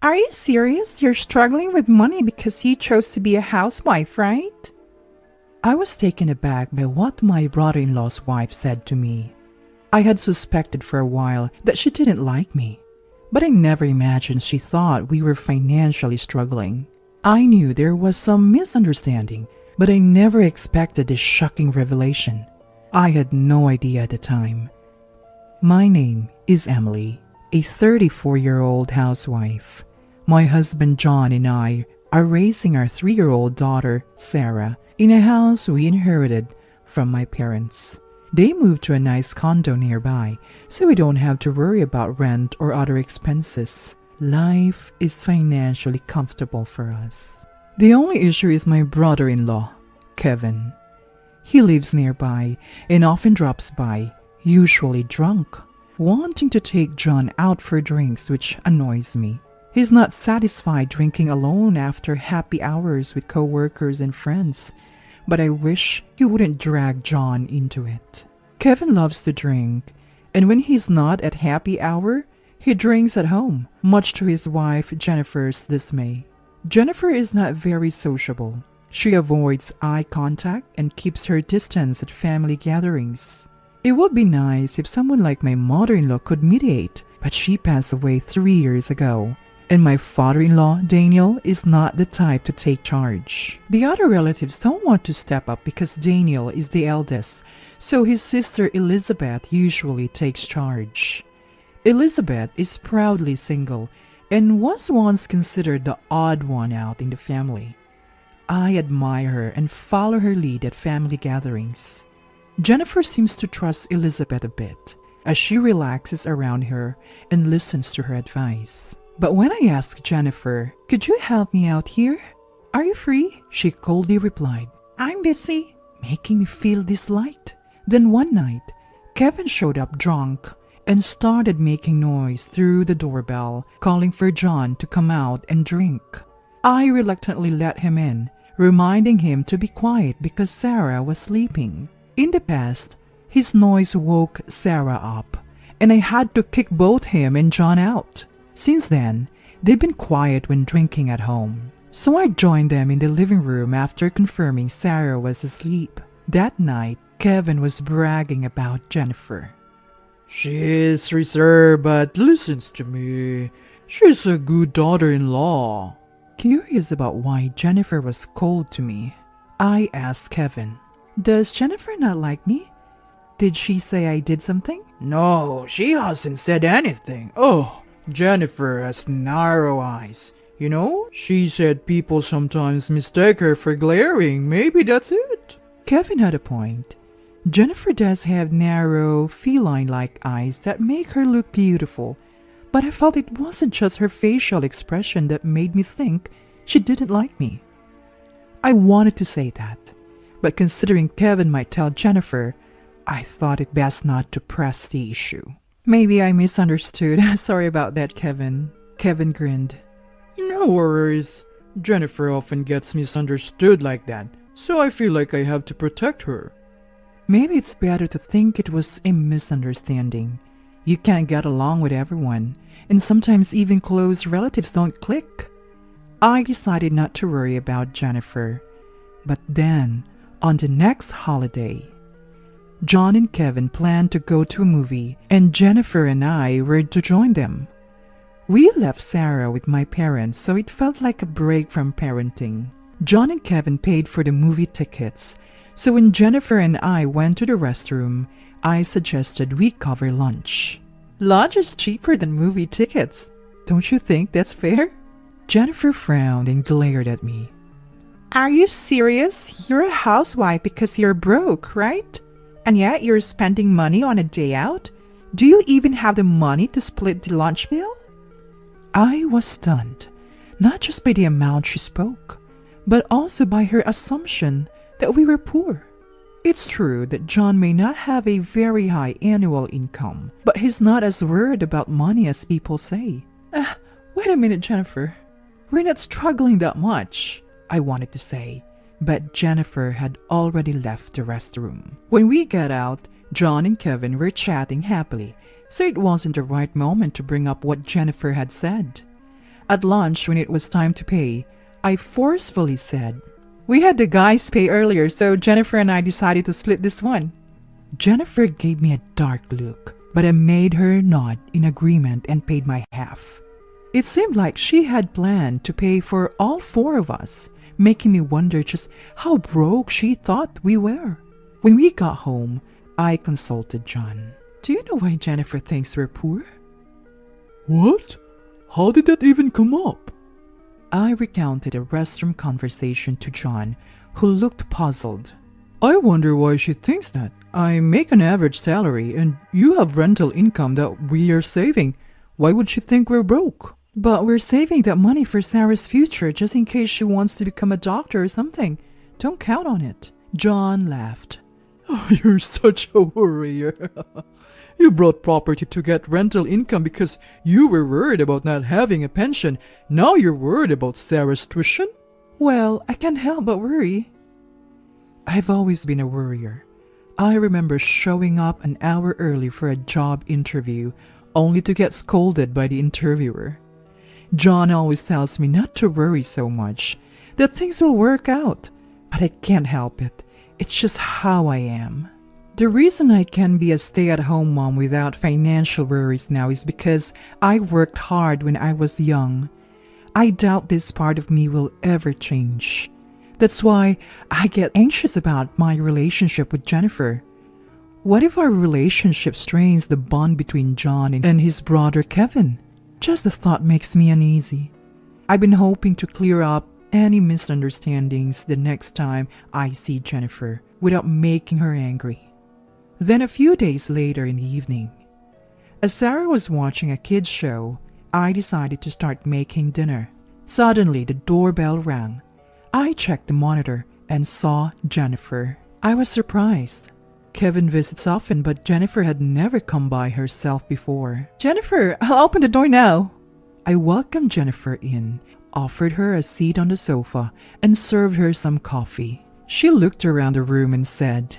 Are you serious? You're struggling with money because you chose to be a housewife, right? I was taken aback by what my brother-in-law's wife said to me. I had suspected for a while that she didn't like me, but I never imagined she thought we were financially struggling. I knew there was some misunderstanding, but I never expected this shocking revelation. I had no idea at the time. My name is Emily, a 34-year-old housewife. My husband John and I are raising our 3-year-old daughter, Sarah, in a house we inherited from my parents. They moved to a nice condo nearby, so we don't have to worry about rent or other expenses. Life is financially comfortable for us. The only issue is my brother-in-law, Kevin. He lives nearby and often drops by, usually drunk, wanting to take John out for drinks, which annoys me. He's not satisfied drinking alone after happy hours with co-workers and friends, but I wish he wouldn't drag John into it. Kevin loves to drink, and when he's not at happy hour, he drinks at home, much to his wife Jennifer's dismay. Jennifer is not very sociable. She avoids eye contact and keeps her distance at family gatherings. It would be nice if someone like my mother-in-law could mediate, but she passed away 3 years ago. And my father-in-law, Daniel, is not the type to take charge. The other relatives don't want to step up because Daniel is the eldest, so his sister Elizabeth usually takes charge. Elizabeth is proudly single and was once considered the odd one out in the family. I admire her and follow her lead at family gatherings. Jennifer seems to trust Elizabeth a bit, as she relaxes around her and listens to her advice. But when I asked Jennifer, "Could you help me out here? Are you free?" she coldly replied, "I'm busy," making me feel disliked. Then one night, Kevin showed up drunk and started making noise through the doorbell, calling for John to come out and drink. I reluctantly let him in, reminding him to be quiet because Sarah was sleeping. In the past, his noise woke Sarah up, and I had to kick both him and John out. Since then, they've been quiet when drinking at home. So I joined them in the living room after confirming Sarah was asleep. That night, Kevin was bragging about Jennifer. She is reserved but listens to me. She's a good daughter-in-law. Curious about why Jennifer was cold to me, I asked Kevin, "Does Jennifer not like me? Did she say I did something?" No, she hasn't said anything. Oh, Jennifer has narrow eyes. You know, she said people sometimes mistake her for glaring. Maybe that's it. Kevin had a point. Jennifer does have narrow, feline-like eyes that make her look beautiful, but I felt it wasn't just her facial expression that made me think she didn't like me. I wanted to say that, but considering Kevin might tell Jennifer, I thought it best not to press the issue. "Maybe I misunderstood. Sorry about that, Kevin." Kevin grinned. No worries. Jennifer often gets misunderstood like that, so I feel like I have to protect her. Maybe it's better to think it was a misunderstanding. You can't get along with everyone, and sometimes even close relatives don't click. I decided not to worry about Jennifer. But then, on the next holiday, John and Kevin planned to go to a movie, and Jennifer and I were to join them. We left Sarah with my parents, so it felt like a break from parenting. John and Kevin paid for the movie tickets, so when Jennifer and I went to the restroom, I suggested we cover lunch. Lunch is cheaper than movie tickets. Don't you think that's fair? Jennifer frowned and glared at me. "Are you serious? You're a housewife because you're broke, right? And yet you're spending money on a day out? Do you even have the money to split the lunch bill?" I was stunned, not just by the amount she spoke, but also by her assumption that we were poor. It's true that John may not have a very high annual income, but he's not as worried about money as people say. Wait a minute, Jennifer. We're not struggling that much, I wanted to say, but Jennifer had already left the restroom. When we got out, John and Kevin were chatting happily, so it wasn't the right moment to bring up what Jennifer had said. At lunch, when it was time to pay, I forcefully said, "We had the guys pay earlier, so Jennifer and I decided to split this one." Jennifer gave me a dark look, but I made her nod in agreement and paid my half. It seemed like she had planned to pay for all four of us, making me wonder just how broke she thought we were. When we got home, I consulted John. "Do you know why Jennifer thinks we're poor?" What? How did that even come up? I recounted a restroom conversation to John, who looked puzzled. I wonder why she thinks that. I make an average salary and you have rental income that we are saving. Why would she think we're broke? "But we're saving that money for Sarah's future just in case she wants to become a doctor or something. Don't count on it." John laughed. Oh, you're such a worrier. You brought property to get rental income because you were worried about not having a pension. Now you're worried about Sarah's tuition? "Well, I can't help but worry." I've always been a worrier. I remember showing up an hour early for a job interview only to get scolded by the interviewer. John always tells me not to worry so much, that things will work out, but I can't help it. It's just how I am. The reason I can be a stay-at-home mom without financial worries now is because I worked hard when I was young. I doubt this part of me will ever change. That's why I get anxious about my relationship with Jennifer. What if our relationship strains the bond between John and his brother Kevin? Just the thought makes me uneasy. I've been hoping to clear up any misunderstandings the next time I see Jennifer without making her angry. Then a few days later in the evening, as Sarah was watching a kids show, I decided to start making dinner. Suddenly, the doorbell rang. I checked the monitor and saw Jennifer. I was surprised. Kevin visits often, but Jennifer had never come by herself before. "Jennifer, I'll open the door now." I welcomed Jennifer in, offered her a seat on the sofa, and served her some coffee. She looked around the room and said,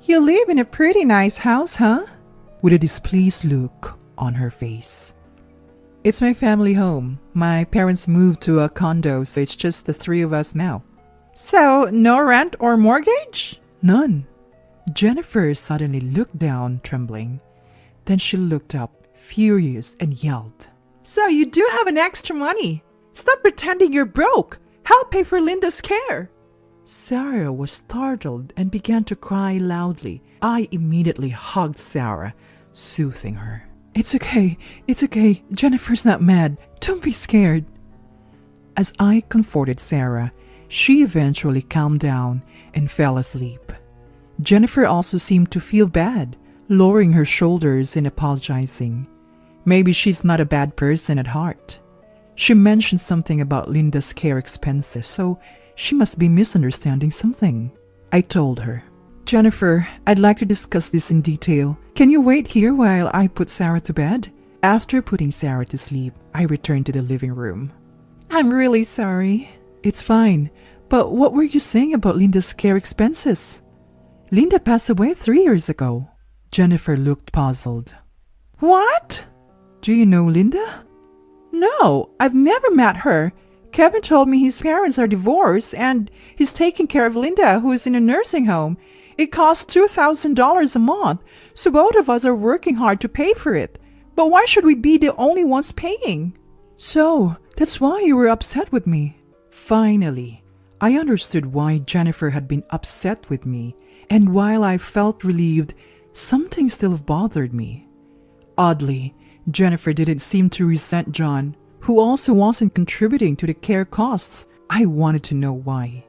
"You live in a pretty nice house, huh?" with a displeased look on her face. "It's my family home. My parents moved to a condo, so it's just the three of us now." "So, no rent or mortgage?" "None." Jennifer suddenly looked down, trembling. Then she looked up, furious, and yelled, "So you do have an extra money? Stop pretending you're broke. Help pay for Linda's care." Sarah was startled and began to cry loudly. I immediately hugged Sarah, soothing her. It's okay. Jennifer's not mad. Don't be scared." As I comforted Sarah, she eventually calmed down and fell asleep. Jennifer also seemed to feel bad, lowering her shoulders and apologizing. Maybe she's not a bad person at heart. She mentioned something about Linda's care expenses, so she must be misunderstanding something. I told her, "Jennifer, I'd like to discuss this in detail. Can you wait here while I put Sarah to bed?" After putting Sarah to sleep, I returned to the living room. "I'm really sorry." "It's fine. But what were you saying about Linda's care expenses?" "Linda passed away 3 years ago." Jennifer looked puzzled. "What? Do you know Linda?" "No, I've never met her. Kevin told me his parents are divorced and he's taking care of Linda, who is in a nursing home. It costs $2,000 a month, so both of us are working hard to pay for it. But why should we be the only ones paying?" "So, that's why you were upset with me." Finally, I understood why Jennifer had been upset with me, and while I felt relieved, something still bothered me. Oddly, Jennifer didn't seem to resent John, who also wasn't contributing to the care costs. I wanted to know why.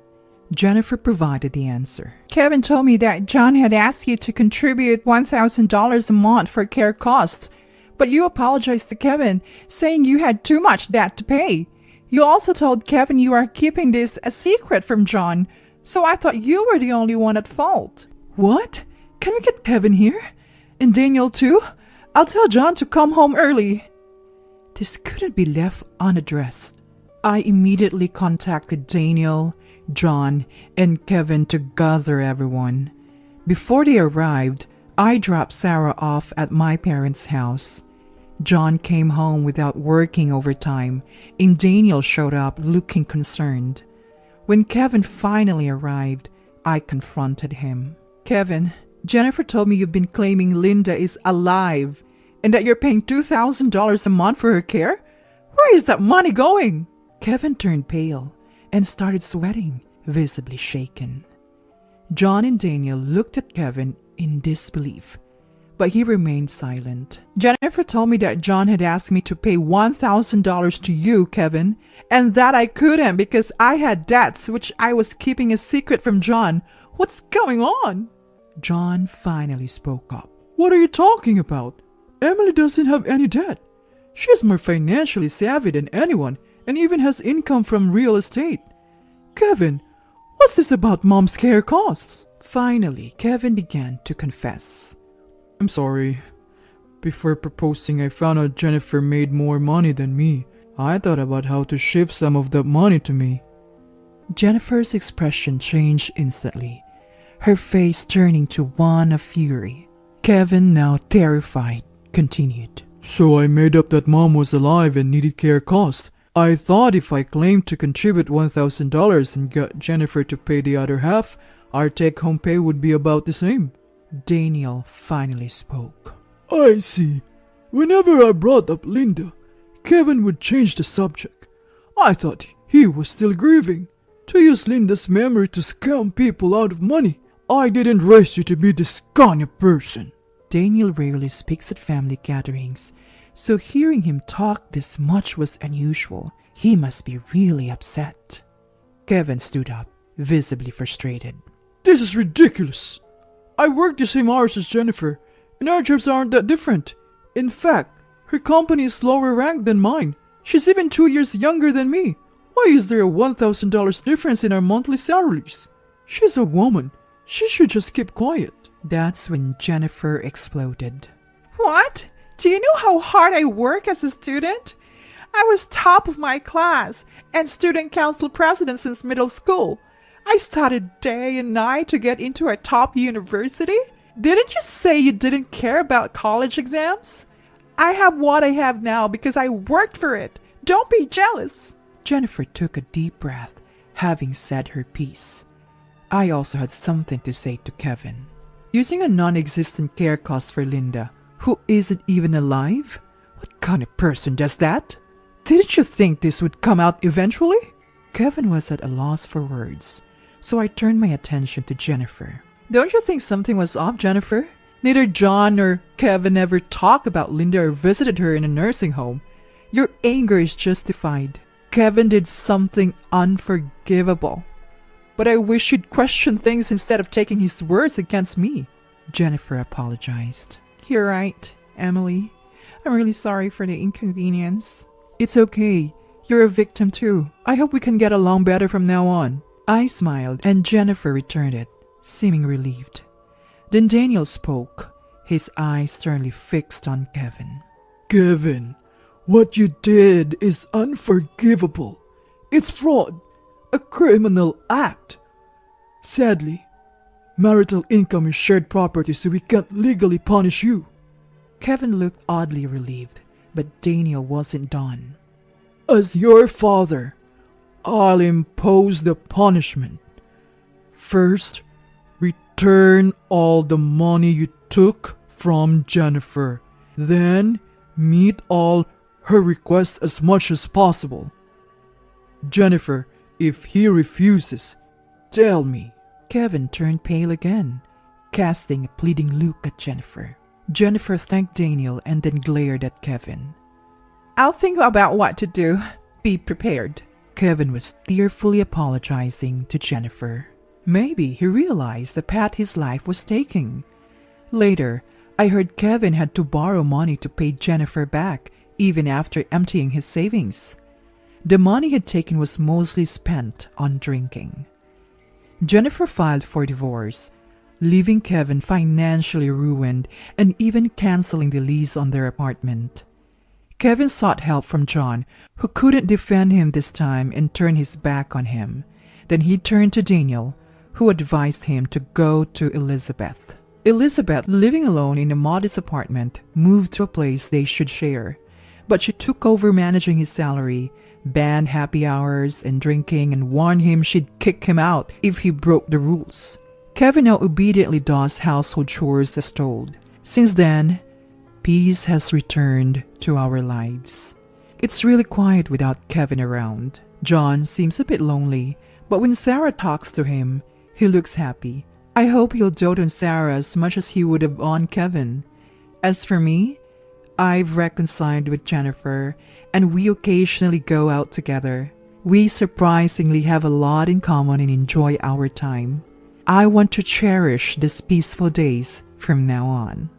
Jennifer provided the answer. "Kevin told me that John had asked you to contribute $1,000 a month for care costs, but you apologized to Kevin, saying you had too much debt to pay. You also told Kevin you are keeping this a secret from John, so I thought you were the only one at fault." "What? Can we get Kevin here? And Daniel too? I'll tell John to come home early." This couldn't be left unaddressed. I immediately contacted Daniel, John, and Kevin to gather everyone. Before they arrived, I dropped Sarah off at my parents' house. John came home without working overtime, and Daniel showed up looking concerned. When Kevin finally arrived, I confronted him. Kevin, Jennifer told me you've been claiming Linda is alive and that you're paying $2,000 a month for her care? Where is that money going? Kevin turned pale and started sweating, visibly shaken. John and Daniel looked at Kevin in disbelief, but he remained silent. Jennifer told me that John had asked me to pay $1,000 to you, Kevin, and that I couldn't because I had debts which I was keeping a secret from John. What's going on? John finally spoke up. What are you talking about? Emily doesn't have any debt. She's more financially savvy than anyone and even has income from real estate. Kevin, what's this about Mom's care costs? Finally, Kevin began to confess. I'm sorry. Before proposing, I found out Jennifer made more money than me. I thought about how to shift some of that money to me. Jennifer's expression changed instantly, her face turning to one of fury. Kevin, now terrified, continued. So I made up that Mom was alive and needed care costs. I thought if I claimed to contribute $1,000 and got Jennifer to pay the other half, our take-home pay would be about the same. Daniel finally spoke. I see. Whenever I brought up Linda, Kevin would change the subject. I thought he was still grieving. To use Linda's memory to scam people out of money. I didn't raise you to be this kind of person. Daniel rarely speaks at family gatherings, so hearing him talk this much was unusual. He must be really upset. Kevin stood up, visibly frustrated. This is ridiculous. I work the same hours as Jennifer, and our jobs aren't that different. In fact, her company is lower ranked than mine. She's even 2 years younger than me. Why is there a $1,000 difference in our monthly salaries? She's a woman. She should just keep quiet. That's when Jennifer exploded. What? Do you know how hard I work as a student? I was top of my class and student council president since middle school. I studied day and night to get into a top university. Didn't you say you didn't care about college exams? I have what I have now because I worked for it. Don't be jealous. Jennifer took a deep breath, having said her piece. I also had something to say to Kevin. Using a non-existent care cost for Linda, who isn't even alive? What kind of person does that? Didn't you think this would come out eventually? Kevin was at a loss for words, so I turned my attention to Jennifer. Don't you think something was off, Jennifer? Neither John nor Kevin ever talked about Linda or visited her in a nursing home. Your anger is justified. Kevin did something unforgivable. But I wish you'd question things instead of taking his words against me. Jennifer apologized. You're right, Emily. I'm really sorry for the inconvenience. It's okay. You're a victim too. I hope we can get along better from now on. I smiled and Jennifer returned it, seeming relieved. Then Daniel spoke, his eyes sternly fixed on Kevin. Kevin, what you did is unforgivable. It's fraud. A criminal act. Sadly, marital income is shared property, so we can't legally punish you. Kevin looked oddly relieved, but Daniel wasn't done. As your father, I'll impose the punishment. First, return all the money you took from Jennifer. Then, meet all her requests as much as possible. Jennifer, if he refuses, tell me. Kevin turned pale again, casting a pleading look at Jennifer. Jennifer thanked Daniel and then glared at Kevin. I'll think about what to do. Be prepared. Kevin was tearfully apologizing to Jennifer. Maybe he realized the path his life was taking. Later, I heard Kevin had to borrow money to pay Jennifer back, even after emptying his savings. The money he'd taken was mostly spent on drinking. Jennifer filed for divorce, leaving Kevin financially ruined and even canceling the lease on their apartment. Kevin sought help from John, who couldn't defend him this time and turned his back on him. Then he turned to Daniel, who advised him to go to Elizabeth. Elizabeth, living alone in a modest apartment, moved to a place they should share. But she took over managing his salary, banned happy hours and drinking, and warned him she'd kick him out if he broke the rules. Kevin now obediently does household chores as told. Since then, peace has returned to our lives. It's really quiet without Kevin around. John seems a bit lonely, but when Sarah talks to him, he looks happy. I hope he'll dote on Sarah as much as he would have on Kevin. As for me, I've reconciled with Jennifer, and we occasionally go out together. We surprisingly have a lot in common and enjoy our time. I want to cherish these peaceful days from now on.